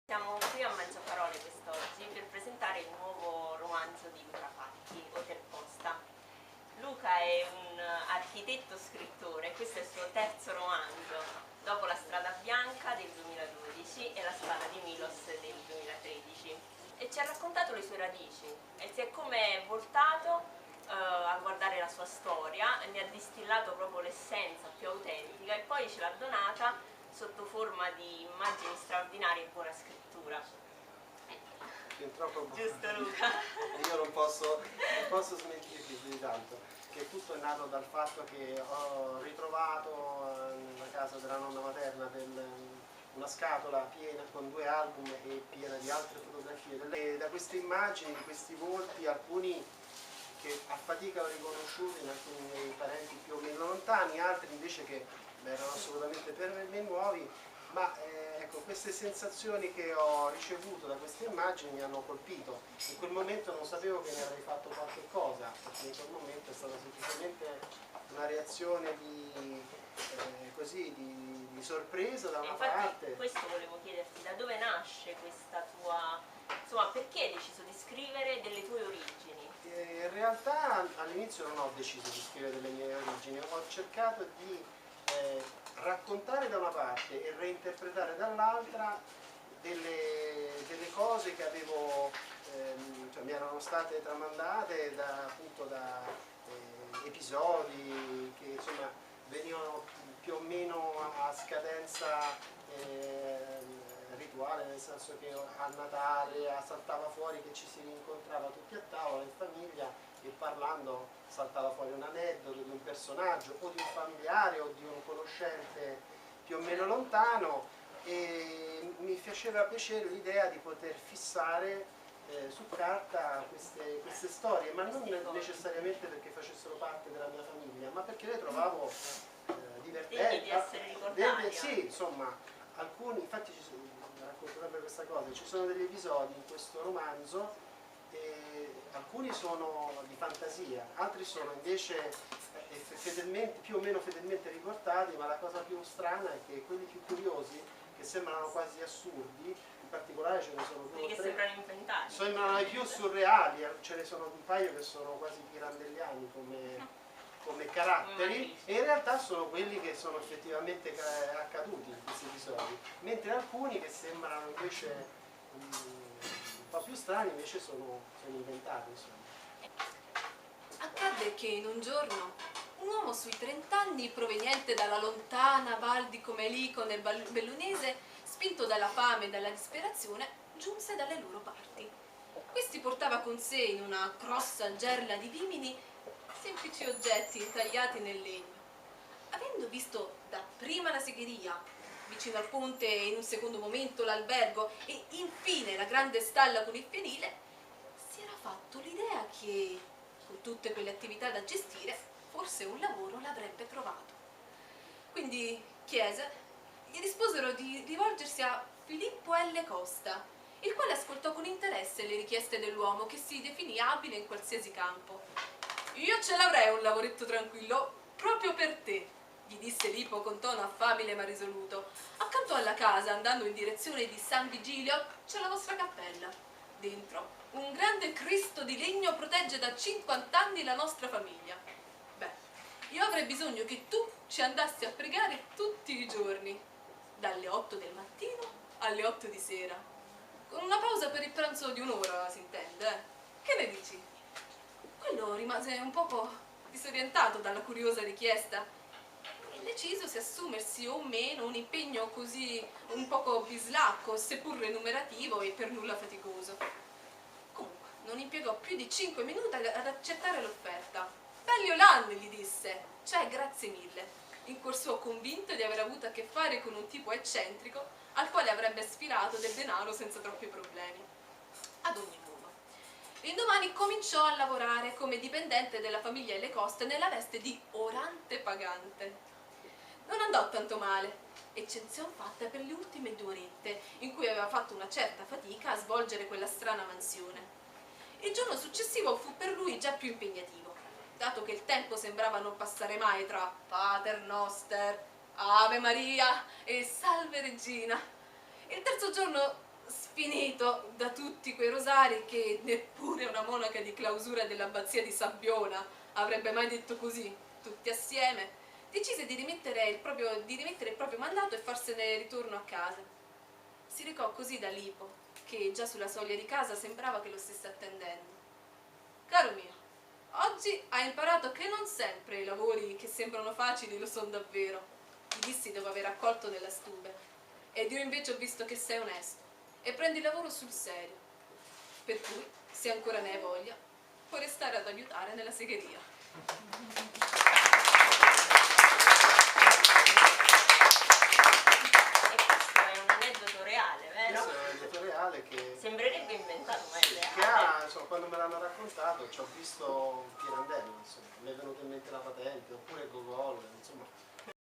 Siamo qui a Mangiaparole quest'oggi per presentare il nuovo romanzo di Luca Fatti, Hotel Costa. Luca è un architetto scrittore, questo è il suo terzo romanzo, dopo La strada bianca del 2012 e La spada di Milos del 2013. E ci ha raccontato le sue radici e si è come voltato a guardare la sua storia e ne ha distillato proprio l'essenza più autentica e poi ce l'ha donata sotto forma di immagini straordinarie e buona scrittura. Giusto Luca? Io non posso smentirti più di tanto, che tutto è nato dal fatto che ho ritrovato nella casa della nonna materna una scatola piena con 2 album e piena di altre fotografie. E da queste immagini, di questi volti, alcuni che a fatica ho riconosciuto in alcuni miei parenti più o meno lontani, altri invece che erano assolutamente per me nuovi, ma ecco, queste sensazioni che ho ricevuto da queste immagini mi hanno colpito. In quel momento non sapevo che ne avrei fatto qualche cosa, perché in quel momento è stata semplicemente una reazione di sorpresa da una parte. Questo volevo chiederti, da dove nasce questa tua, insomma, perché hai deciso di scrivere delle tue origini? In realtà all'inizio non ho deciso di scrivere delle mie origini, ho cercato di raccontare da una parte e reinterpretare dall'altra delle cose che avevo, cioè mi erano state tramandate appunto da episodi che insomma venivano più o meno a scadenza rituale, nel senso che a Natale saltava fuori che ci si rincontrava tutti a tavola in famiglia e parlando saltava fuori un aneddoto di un personaggio o di un familiare o di un conoscente più o meno lontano, e mi faceva piacere l'idea di poter fissare su carta queste storie, ma non necessariamente perché facessero parte della mia famiglia, ma perché le trovavo divertenti. Di essere ricordati. Sì, insomma, alcuni, infatti racconto sempre questa cosa, ci sono degli episodi in questo romanzo, alcuni sono di fantasia, altri sono invece più o meno fedelmente riportati, ma la cosa più strana è che quelli più curiosi, che sembrano quasi assurdi, in particolare ce ne sono 2 o 3, quelli che sembrano inventati, sembrano i più surreali, ce ne sono un paio che sono quasi pirandelliani come caratteri, e in realtà sono quelli che sono effettivamente accaduti in questi episodi, mentre alcuni che sembrano invece un po' più strani invece sono inventati, insomma. Accadde che in un giorno un uomo sui 30 anni, proveniente dalla lontana Val di Comelico nel Bellunese, spinto dalla fame e dalla disperazione, giunse dalle loro parti. Questi portava con sé in una grossa gerla di vimini semplici oggetti intagliati nel legno. Avendo visto dapprima la segheria, vicino al ponte e in un secondo momento l'albergo e infine la grande stalla con il fienile, si era fatto l'idea che, con tutte quelle attività da gestire, forse un lavoro l'avrebbe trovato. Quindi chiese, gli risposero di rivolgersi a Filippo L. Costa, il quale ascoltò con interesse le richieste dell'uomo che si definì abile in qualsiasi campo. «Io ce l'avrei un lavoretto tranquillo proprio per te», gli disse Lippo con tono affabile ma risoluto. «Accanto alla casa, andando in direzione di San Vigilio, c'è la nostra cappella. Dentro, un grande Cristo di legno protegge da 50 anni la nostra famiglia. Beh, io avrei bisogno che tu ci andassi a pregare tutti i giorni, dalle 8 del mattino alle 8 di sera, con una pausa per il pranzo di un'ora, si intende, Che ne dici?» Quello rimase un poco disorientato dalla curiosa richiesta, deciso se assumersi o meno un impegno così un poco bislacco, seppur remunerativo e per nulla faticoso. Comunque, non impiegò più di 5 minuti ad accettare l'offerta. «Belli Olan», gli disse, «cioè grazie mille», in cuor suo convinto di aver avuto a che fare con un tipo eccentrico al quale avrebbe sfilato del denaro senza troppi problemi. Ad ogni modo, l'indomani cominciò a lavorare come dipendente della famiglia L. Costa nella veste di orante pagante. Non andò tanto male, eccezion fatta per le ultime 2 orette, in cui aveva fatto una certa fatica a svolgere quella strana mansione. Il giorno successivo fu per lui già più impegnativo, dato che il tempo sembrava non passare mai tra Pater Noster, Ave Maria e Salve Regina. Il terzo giorno finito da tutti quei rosari che neppure una monaca di clausura dell'abbazia di Sabbiona avrebbe mai detto così, tutti assieme, decise di rimettere il proprio mandato e farsene ritorno a casa. Si recò così da Lipo, che già sulla soglia di casa sembrava che lo stesse attendendo. Caro mio, oggi hai imparato che non sempre i lavori che sembrano facili lo sono davvero, gli dissi dopo aver accolto nella stube, ed io invece ho visto che sei onesto e prendi il lavoro sul serio, per cui, se ancora ne hai voglia, puoi restare ad aiutare nella segheria. E questo è un aneddoto reale, vero? Questo è un aneddoto reale che Sembrerebbe inventato, ma è che reale. insomma, quando me l'hanno raccontato ci ho visto Pirandello, insomma, mi è venuta in mente la patente, oppure